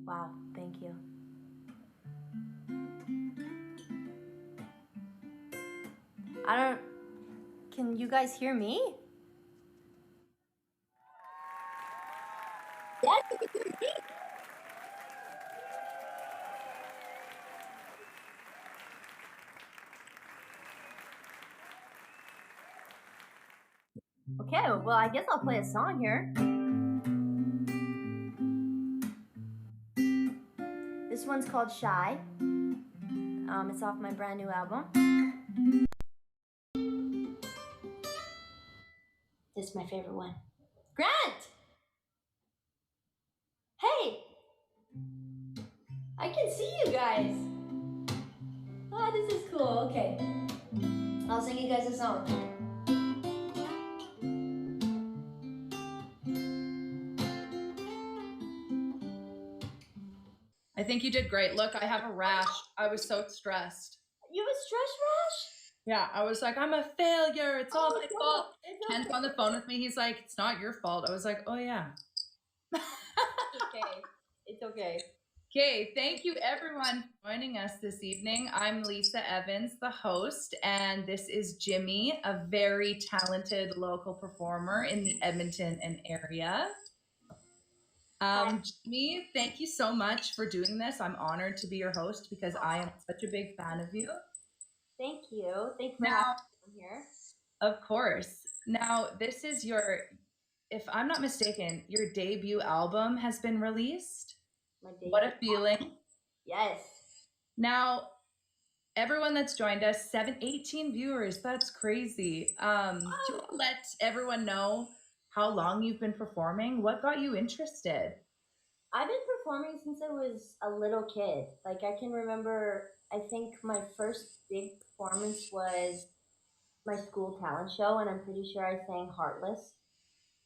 Wow, thank you. Can you guys hear me? Yes, you can hear me. Okay, well, I guess I'll play a song here. This one's called Shy. It's off my brand new album. This is my favorite one. Grant! Hey! I can see you guys. Ah, this is cool. Okay. I'll sing you guys a song. I think you did great. Look, I have a rash. I was so stressed. You have a stress rash? Yeah, I was like, I'm a failure. It's all my fault. Ken's on the phone with me. He's like, it's not your fault. I was like, oh yeah. Okay. It's okay. Okay, thank you everyone for joining us this evening. I'm Lisa Evans, the host, and this is Jimi, a very talented local performer in the Edmonton and area. Jimi, thank you so much for doing this. I'm honored to be your host because I am such a big fan of you. Thank you. Thanks for having me here. Of course. Now, this is your, if I'm not mistaken, your debut album has been released. What a feeling. Yes. Now, everyone that's joined us, 18 viewers, that's crazy. Do you want to let everyone know how long you've been performing? What got you interested? I've been performing since I was a little kid. Like, I can remember, I think my first big performance was my school talent show, and I'm pretty sure I sang Heartless,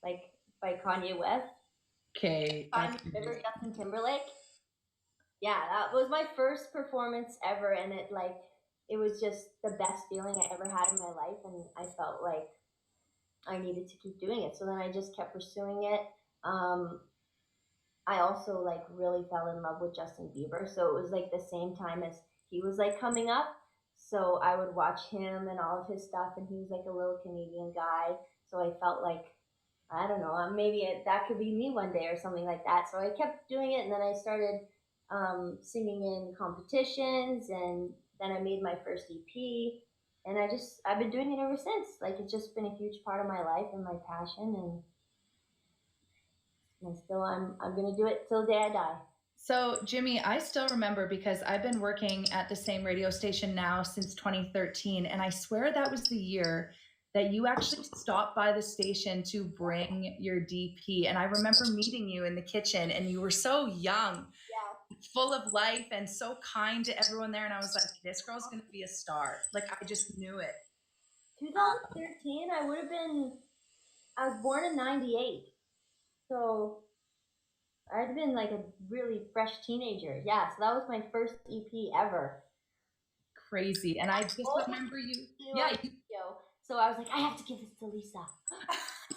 like, by Kanye West. Okay. Remember Justin Timberlake? Yeah, that was my first performance ever, and it was just the best feeling I ever had in my life, and I felt like I needed to keep doing it. So then I just kept pursuing it. I also like really fell in love with Justin Bieber, so it was like the same time as he was like coming up. So I would watch him and all of his stuff, and he was like a little Canadian guy. So I felt like, I don't know, that could be me one day or something like that. So I kept doing it, and then I started singing in competitions, and then I made my first EP, and I've been doing it ever since. Like, it's just been a huge part of my life and my passion, and still I'm gonna do it till the day I die. So, Jimi, I still remember because I've been working at the same radio station now since 2013, and I swear that was the year that you actually stopped by the station to bring your DP. And I remember meeting you in the kitchen, and you were so young, full of life, and so kind to everyone there. And I was like, this girl's going to be a star. Like, I just knew it. 2013, I was born in 98. So I'd been like a really fresh teenager. Yeah, so that was my first EP ever. Crazy. And I just remember you. Yeah. So I was like, I have to give this to Lisa.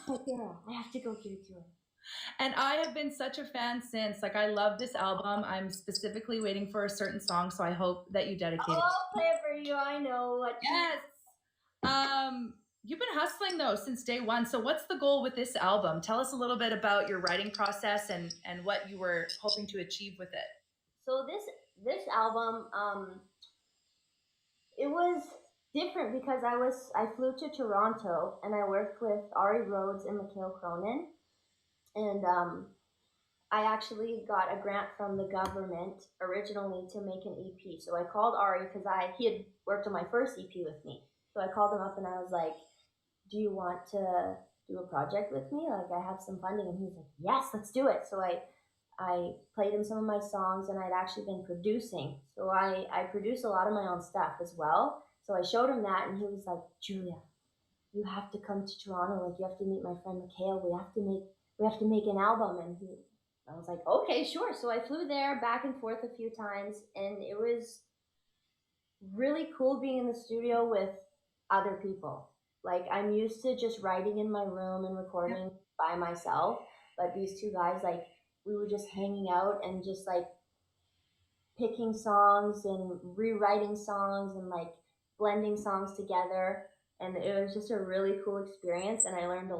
My girl, I have to go give it to her. And I have been such a fan since. Like, I love this album. I'm specifically waiting for a certain song, so I hope that you dedicate it. I'll play it for you. I know what. Yes. You've been hustling though since day one. So what's the goal with this album? Tell us a little bit about your writing process and what you were hoping to achieve with it. So this album, it was different because I flew to Toronto and I worked with Ari Rhodes and Mikhail Cronin, and I actually got a grant from the government originally to make an EP. So I called Ari because he had worked on my first EP with me. So I called him up and I was like, do you want to do a project with me? Like, I have some funding. And he's like, yes, let's do it. So I played him some of my songs, and I'd actually been producing. So I produce a lot of my own stuff as well. So I showed him that, and he was like, Julia, you have to come to Toronto. Like, you have to meet my friend Mikhail. We have to make an album. And I was like, okay, sure. So I flew there back and forth a few times, and it was really cool being in the studio with other people. Like, I'm used to just writing in my room and recording by myself, but these two guys, like, we were just hanging out and just like picking songs and rewriting songs and like blending songs together. And it was just a really cool experience, and I learned a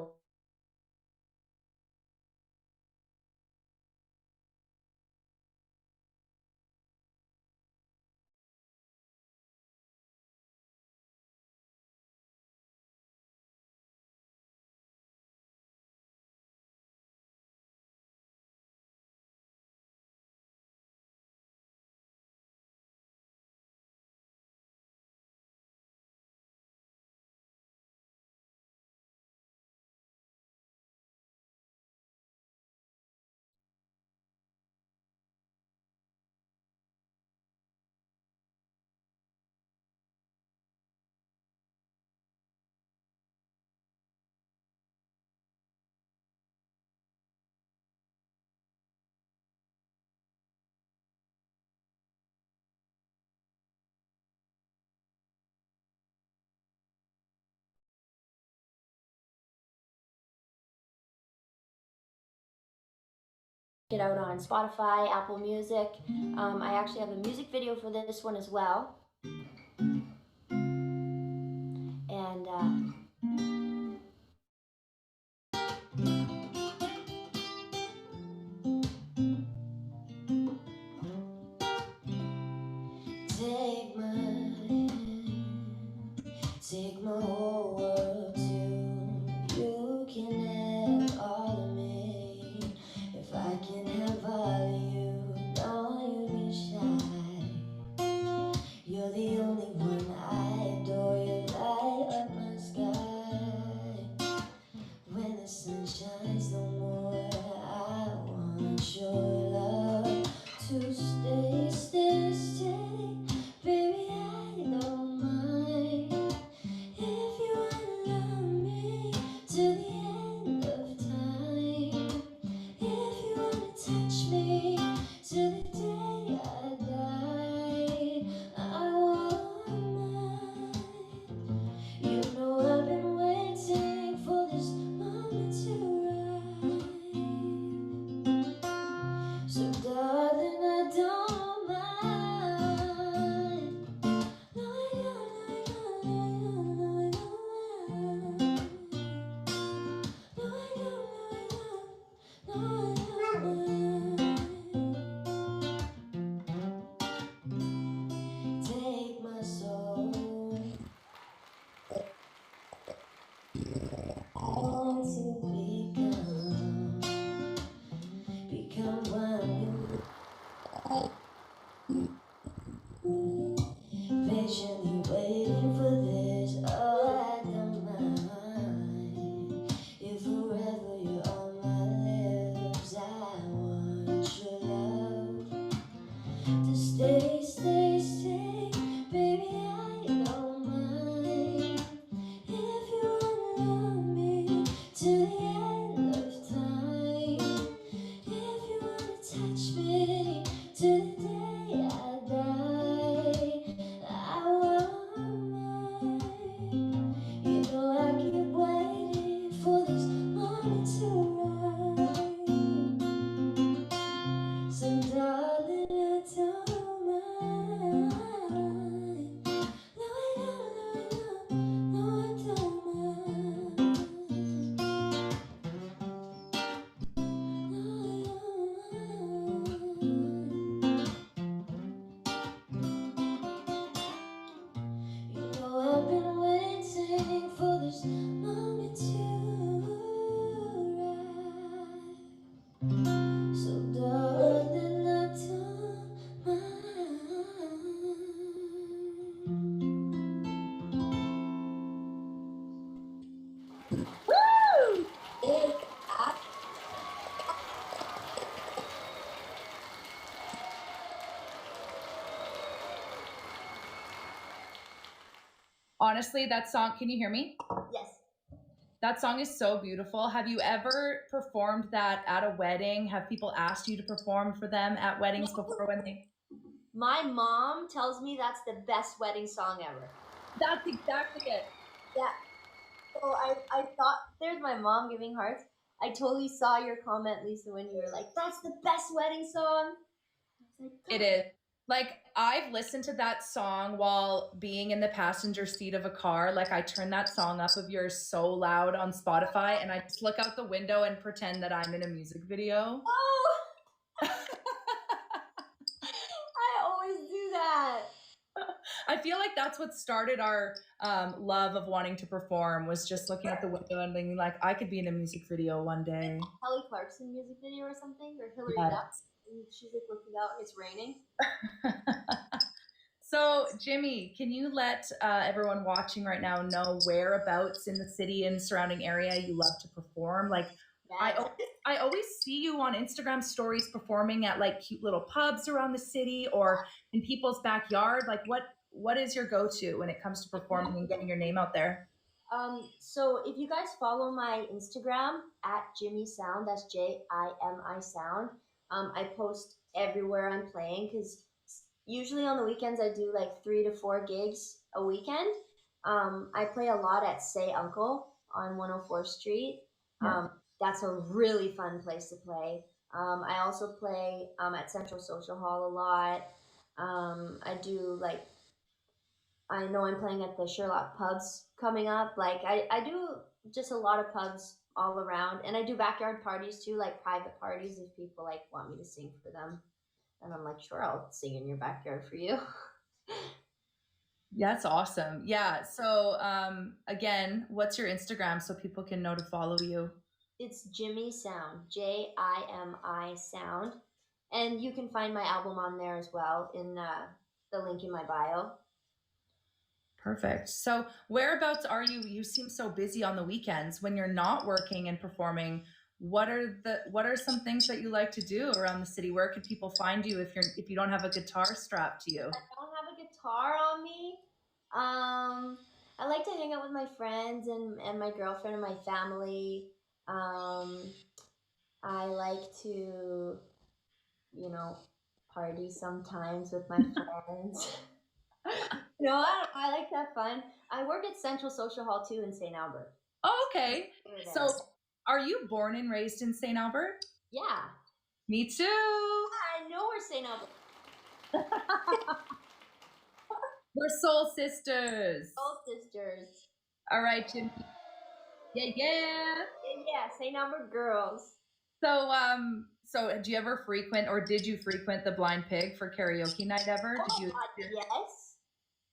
it out on Spotify, Apple Music. I actually have a music video for this one as well. And take my hand, take my whole world too. You can have all of me. If I can have all of you, don't you be shy. You're the only one I adore. You light up my sky. When the sun shines, the more I want your love to stay, stay, stay. Baby, I don't mind if you wanna love me to the end of time. If you wanna touch me till the day I die, I want mine. You know I've been waiting for this moment to arrive. So darling, I don't mind. No, I don't, no, I don't, no, I don't, no, I don't, no, I don't. Take my soul. I want to become one you. Patiently waiting for this. Oh, I don't mind if forever you're on my lips. I want your love to stay, stay, stay. Baby, I don't mind if you wanna love me to the end of time. If you wanna touch me to the day I die, I want mine. You know I keep waiting for this moment to arrive. So darling, I don't mind. No, I don't, no, I don't mind. You know I've been waiting for this moment to arrive. So darling, I don't mind. Woo! Honestly, that song, can you hear me? Yes. That song is so beautiful. Have you ever performed that at a wedding? Have people asked you to perform for them at weddings before when they? My mom tells me that's the best wedding song ever. That's exactly it. Yeah. So I thought, there's my mom giving hearts. I totally saw your comment, Lisa, when you were like, "That's the best wedding song." I was like, It is. Like I've listened to that song while being in the passenger seat of a car. Like I turn that song up of yours so loud on Spotify and I just look out the window and pretend that I'm in a music video. "Oh, I always do that." I feel like that's what started our love of wanting to perform was just looking out the window and being like, I could be in a music video one day. Kelly Clarkson music video or something, or Hillary Yes. Duff, and she's like looking out and it's raining. So, Jimi, can you let everyone watching right now know whereabouts in the city and surrounding area you love to perform? Like, I always see you on Instagram stories performing at like cute little pubs around the city or in people's backyard. Like, what is your go-to when it comes to performing and getting your name out there? So if you guys follow my Instagram at Jimi Sound, that's Jimi Sound. I post everywhere I'm playing because usually on the weekends I do like 3 to 4 gigs a weekend. I play a lot at Say Uncle on 104th Street. Yeah. That's a really fun place to play. I also play at Central Social Hall a lot. I do like I know I'm playing at the Sherlock pubs coming up. Like I do just a lot of pubs all around, and I do backyard parties too, like private parties if people like want me to sing for them. And I'm like, sure, I'll sing in your backyard for you. That's awesome. Yeah. So, again, what's your Instagram so people can know to follow you? It's Jimi Sound, Jimi Sound, and you can find my album on there as well in the link in my bio. Perfect. So, whereabouts are you? You seem so busy on the weekends when you're not working and performing. What are some things that you like to do around the city? Where could people find you if you don't have a guitar strapped to you? I don't have a guitar on me. I like to hang out with my friends and my girlfriend and my family. Um, I like to, you know, party sometimes with my friends. I like to have fun. I work at Central Social Hall too in St. Albert. Oh, okay. There. So, are you born and raised in St. Albert? Yeah, Me too. I know we're St. Albert. We're soul sisters. Soul sisters. All right, Jim. Yeah, yeah. Yeah, St. Albert girls. So do you ever frequent or did you frequent the Blind Pig for karaoke night ever? Oh, Did you? yes.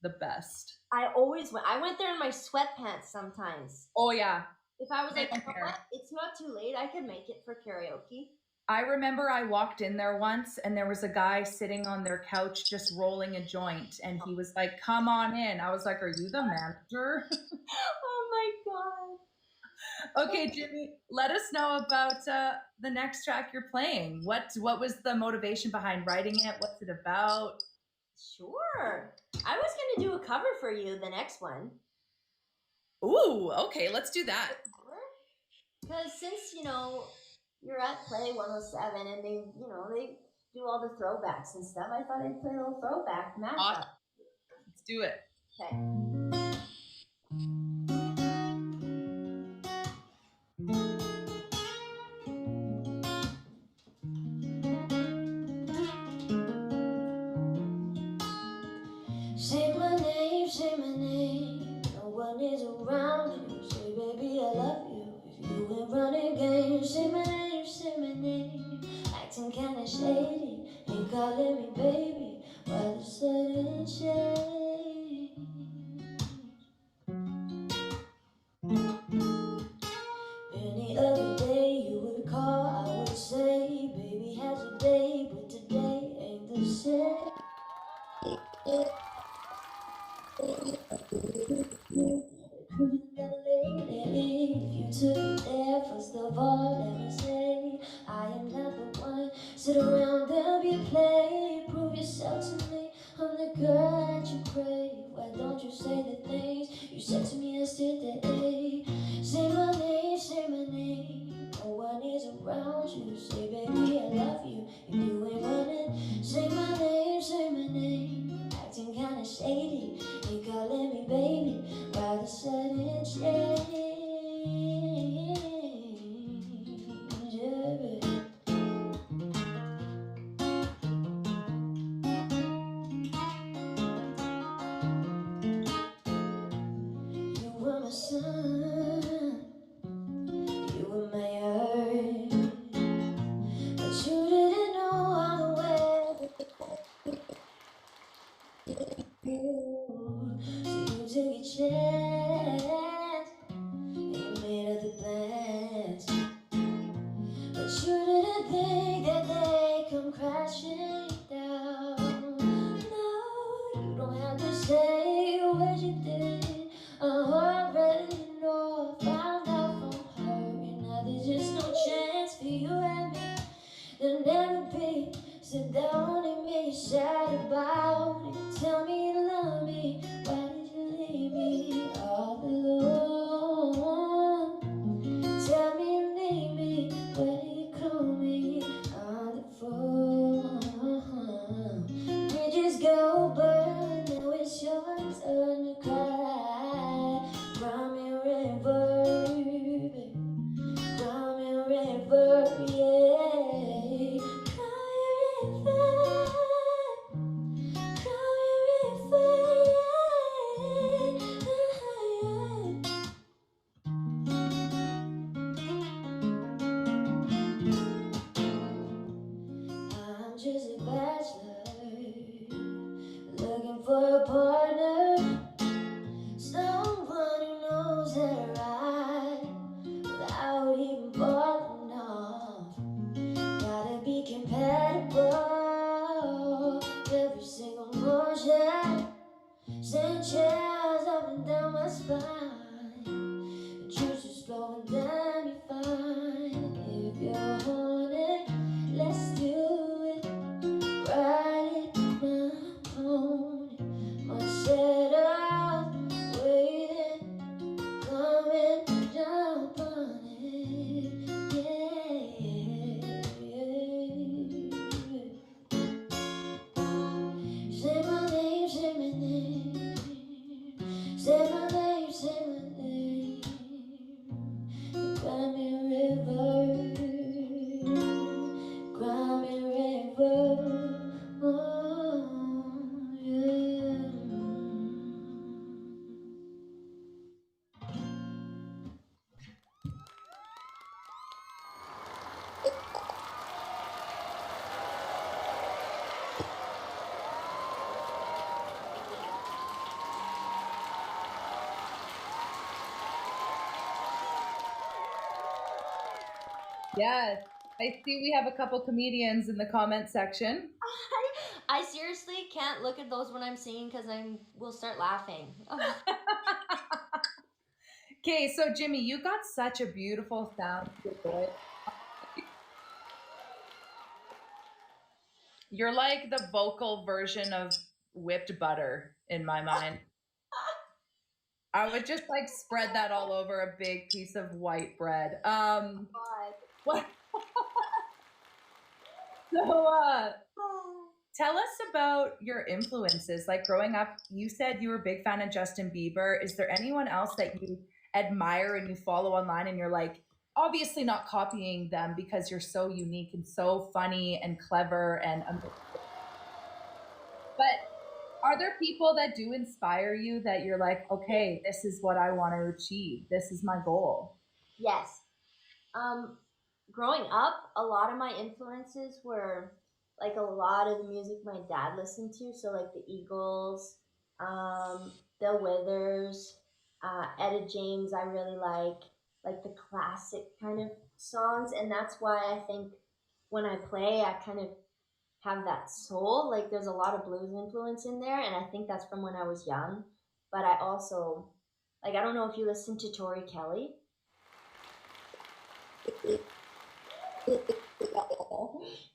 The best. I always went. I went there in my sweatpants sometimes. Oh yeah. If I was like, you know what? It's not too late, I could make it for karaoke. I remember I walked in there once and there was a guy sitting on their couch just rolling a joint and he was like, "Come on in." I was like, "Are you the manager?" Oh my god. Okay, Jimi, let us know about the next track you're playing. What was the motivation behind writing it? What's it about? Sure. I was going to do a cover for you, the next one. Ooh, okay, let's do that. Because since, you're at Play 107 and they do all the throwbacks and stuff, I thought I'd play a little throwback mashup. Awesome. Let's do it. Okay. Say my name, no one is around you. Say, baby, I love you. If you ain't running games, say my name. Acting kinda shady, ain't calling me baby. Why the sudden change? Any other day you would call, I would say, baby has a day, but today ain't the same. If you took there, first of all, let me say, I am not the one. Sit around and be play. Prove yourself to me. I'm the girl that you crave. Why don't you say the things you said to me yesterday? Say my name. No one is around you. Say, baby, I love you. If you ain't running, say my name. Acting kinda shady, ain't calling me baby. Why the sudden change? think that they come crashing down. No, you don't have to say what you did. I already know. I found out from her, and now there's just no chance for you and me. There'll never be. Sit down and make you sad about it. Tell me you love me. Why did you leave me all alone? Tell me you need me. Where you call me on the phone? Bridges go burn. Now it's your turn to cry. Cry me a river, baby. Cry me a river, yeah. Cry me a river. Cry me a river, yeah. I'm just a bachelor, looking for a partner, someone who knows that right without even falling off. Gotta be compatible, every single motion send chills up and down my spine. The juice is flowing down your fine. If you're haunted, let's do it. Ride it, my pony. My shadows waiting, come and jump on it. Yeah. Say my name, say my name. Say my name, say my name. Cry me a river, cry me a river. Oh, yeah. Yes. I see we have a couple comedians in the comment section. I seriously can't look at those when I'm singing because will start laughing. Okay, so Jimmy, you got such a beautiful sound to your voice. You're like the vocal version of whipped butter in my mind. I would just like spread that all over a big piece of white bread. God. What? So, tell us about your influences. Like growing up, you said you were a big fan of Justin Bieber. Is there anyone else that you admire and you follow online and you're like, obviously not copying them because you're so unique and so funny and clever and but are there people that do inspire you that you're like, okay, this is what I want to achieve. This is my goal. Yes. Um, Growing up, a lot of my influences were like a lot of the music my dad listened to. So like the Eagles, the Withers, Etta James. I really like the classic kind of songs, and that's why I think when I play, I kind of have that soul. Like there's a lot of blues influence in there, and I think that's from when I was young. But I also like I don't know if you listen to Tori Kelly.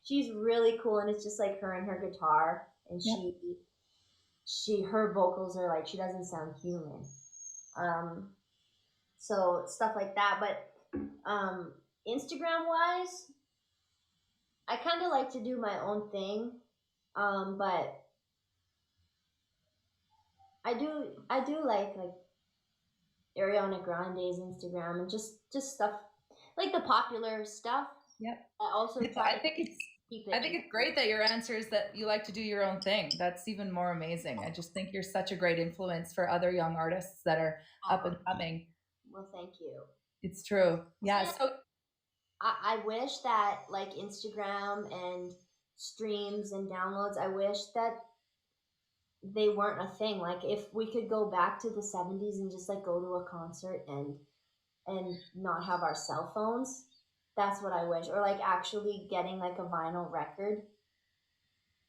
She's really cool, and it's just like her and her guitar, and Yep. she her vocals are like she doesn't sound human. Um, so stuff like that. But Instagram wise, I kind of like to do my own thing. But I do like Ariana Grande's Instagram and just stuff like the popular stuff. Yep. I also try I to think it's keep I it. think it's great that your answer is that you like to do your own thing. That's even more amazing. I just think you're such a great influence for other young artists that are up and coming. Well, thank you. It's true. Yeah. So I wish that like Instagram and streams and downloads, I wish that they weren't a thing. Like if we could go back to the 70s and just like go to a concert and not have our cell phones, That's what I wish. Or like actually getting like a vinyl record.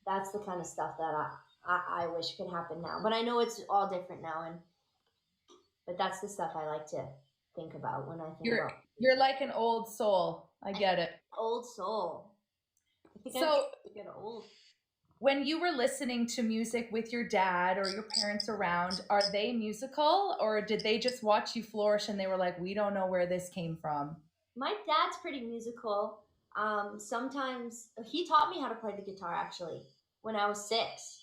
That's the kind of stuff that I wish could happen now. But I know it's all different now, and but that's the stuff I like to think about when I think You're about you're like an old soul. I get it. old soul. I think I'm So to get old. when you were listening to music with your dad or your parents around, are they musical or did they just watch you flourish and they were like, we don't know where this came from? My dad's pretty musical. Sometimes he taught me how to play the guitar actually when I was 6.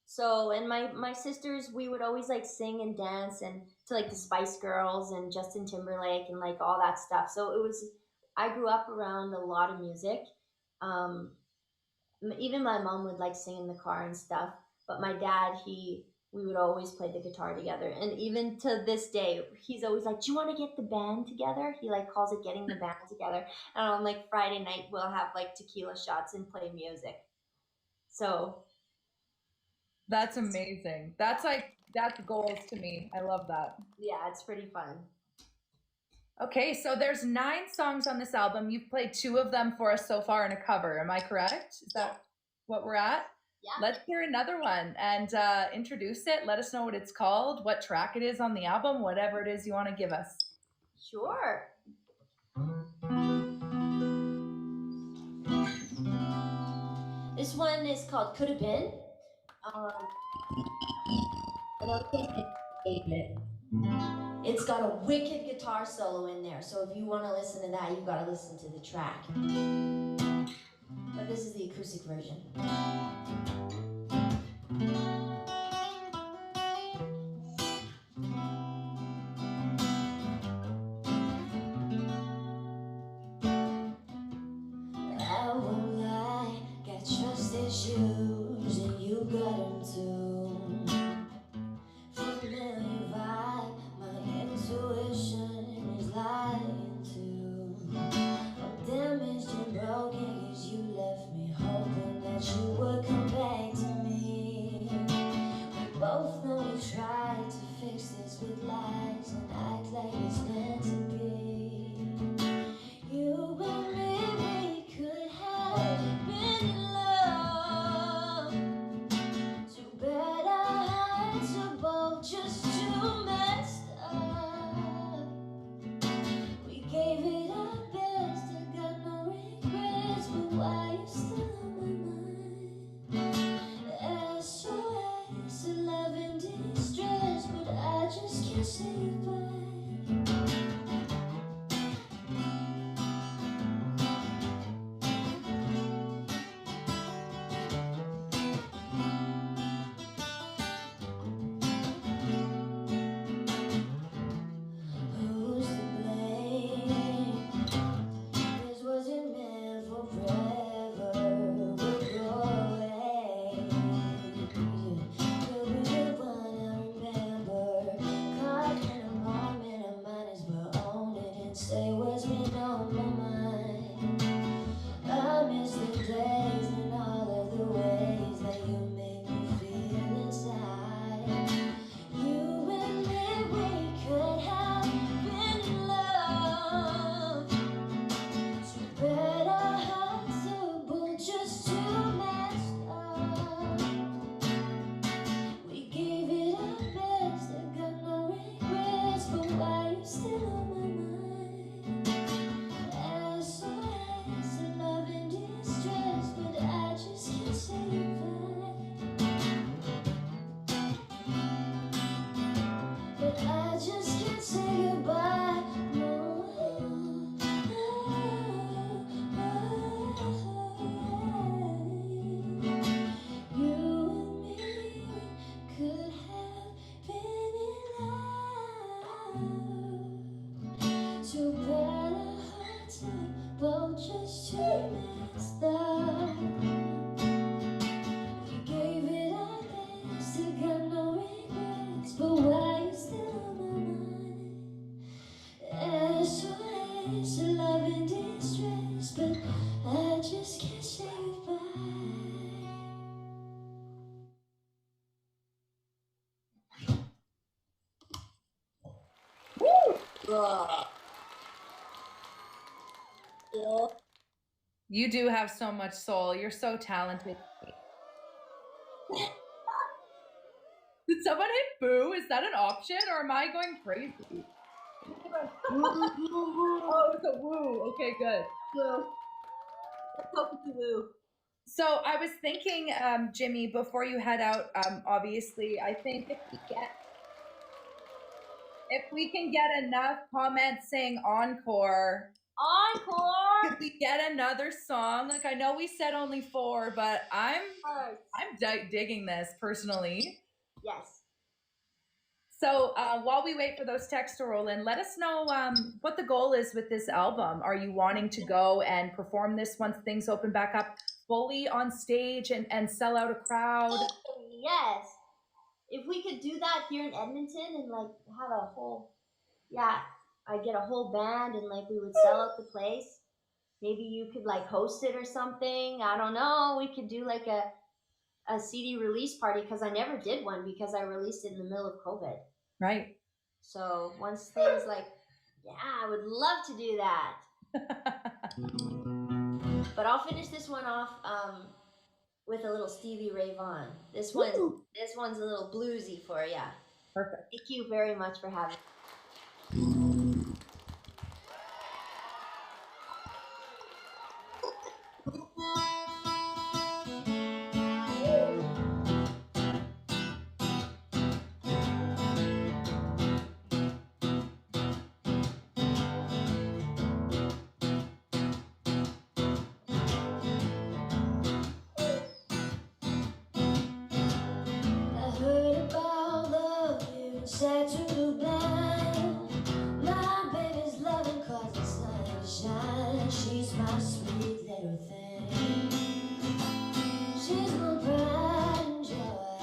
So and my sisters, we would always like sing and dance and to like the Spice Girls and Justin Timberlake and like all that stuff. So it was I grew up around a lot of music. Um, Even my mom would like sing in the car and stuff, but my dad, he we would always play the guitar together, and even to this day he's always like, do you want to get the band together? He like calls it getting the band together, and on like Friday night we'll have like tequila shots and play music. So That's amazing. That's goals to me. I love that. yeah, it's pretty fun. Okay, so there's 9 songs on this album. You've played 2 of them for us so far in a cover. Am I correct? Is Yeah. that what we're at? Yeah. Let's hear another one and introduce it. Let us know what it's called, what track it is on the album, whatever it is you want to give us. Sure. This one is called Could Have Been. Um, and I'll take it. It's got a wicked guitar solo in there, so if you want to listen to that, you've got to listen to the track. But this is the acoustic version. I won't lie, got trust issues, and you got them too. Familiar vibe, my intuition is lying too. I'm damaged and broken, 'cause you left me hoping that you would come back to me. We both know we tried to fix this with lies and act like it's meant to be. You and me, we could have been in love. Too bad our hearts are both just too messed up. We gave it our best, I got no regrets, but why you still on my mind? SOS, love and distress, but I just can't say goodbye. Who's to blame? This wasn't meant for forever. We'll go away. You'll be the one I remember. Caught in a moment, I might as well own it and say what's been on my mind. I miss the days and all of the ways that you make me feel inside. You and me, we could have been in love. Too bad our hearts are both just too messed up. We gave it our best, I got no regrets, but why you still on my mind? SOS, love and distress, but I just can't say goodbye. But I just can't say goodbye. No. You and me could have been in love. Too bad our hearts are both just too messed up. We gave it our best, I got no regrets, but why you still on my mind? SOS, love and distress, but I just can't say goodbye. You do have so much soul. You're so talented. Did someone hit boo? Is that an option or am I going crazy? Oh, it's a woo. Okay, good. Woo. Let's hope it's a woo. So I was thinking, Jimmy, before you head out, obviously, I think if we can get enough comments saying encore, could we get another song? Like, I know we said only 4, but I'm digging this personally. Yes. So while we wait for those texts to roll in, let us know what the goal is with this album. Are you wanting to go and perform this once things open back up fully on stage and sell out a crowd? Yes. If we could do that here in Edmonton and like have a whole, I get a whole band and like we would sell out the place. Maybe you could like host it or something. I don't know. We could do like a CD release party because I never did one because I released it in the middle of COVID. Right. So once things like, I would love to do that. But I'll finish this one off with a little Stevie Ray Vaughan. This one's a little bluesy for you. Perfect. Thank you very much for having me. Sad to the blind. My baby's loving cause the sun shines. She's my sweet little thing. She's my pride and joy.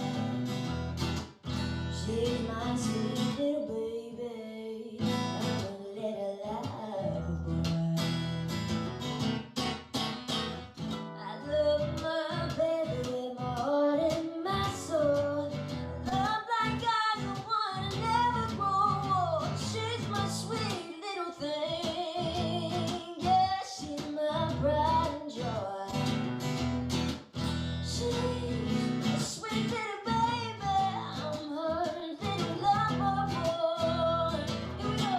She's my sweet little baby. I'm a little lover boy. I love my baby with my heart and my soul. Love like God's the one and never grow. She's my sweet little thing. Yeah, she's my pride and joy. She's my sweet little baby. I'm her little lover boy. Here we go.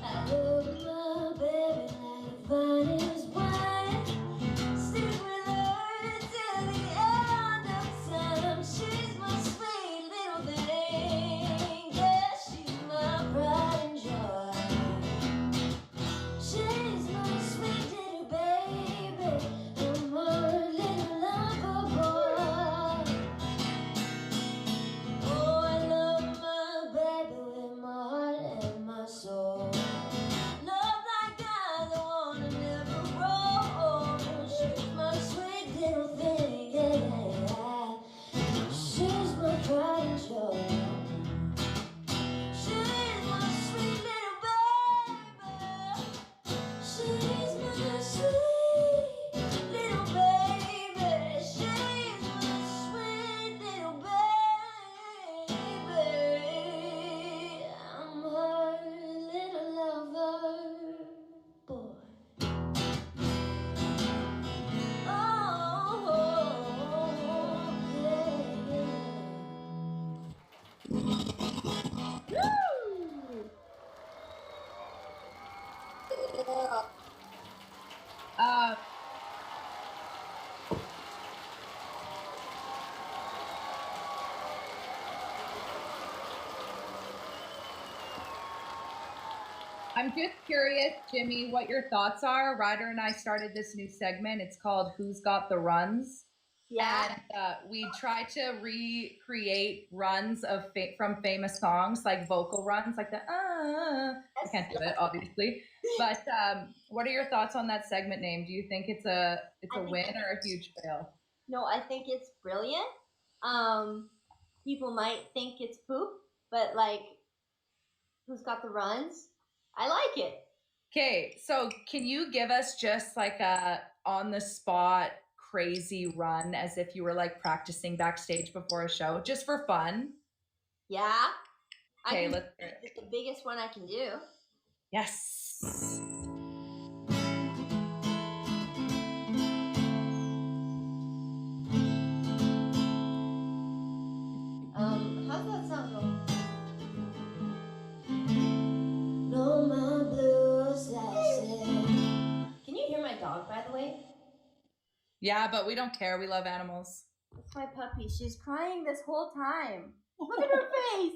I love my baby like the finest wine. Stick with her till the end of time. She's my sweet little thing. Yeah, she's my pride and joy. She's my sweet little baby. I'm her little lover boy. Oh, I love my baby with my heart and my soul. Love like I'm the one that never grows. She's my sweet little thing, yeah. She's my pride and joy. She's my sweet little baby. She's my sweet little baby. She's my sweet little baby. I'm her little lover boy. Oh, I'm just curious, Jimmy, what your thoughts are. Ryder and I started this new segment. It's called Who's Got the Runs? yeah. And we try to recreate runs of from famous songs, like vocal runs, like the I can't do it, obviously. But what are your thoughts on that segment name? Do you think it's a win or a huge fail? No, I think it's brilliant. People might think it's poop, but like, who's got the runs? I like it. Okay, so can you give us just like a on the spot crazy run as if you were like practicing backstage before a show, just for fun? Yeah, I Okay, can. let's hear it. It's the biggest one I can do. Yes. How's that sound go? No more blues, I said. Can you hear my dog, by the way? Yeah, but we don't care. We love animals. That's my puppy. She's crying this whole time. Look at her face.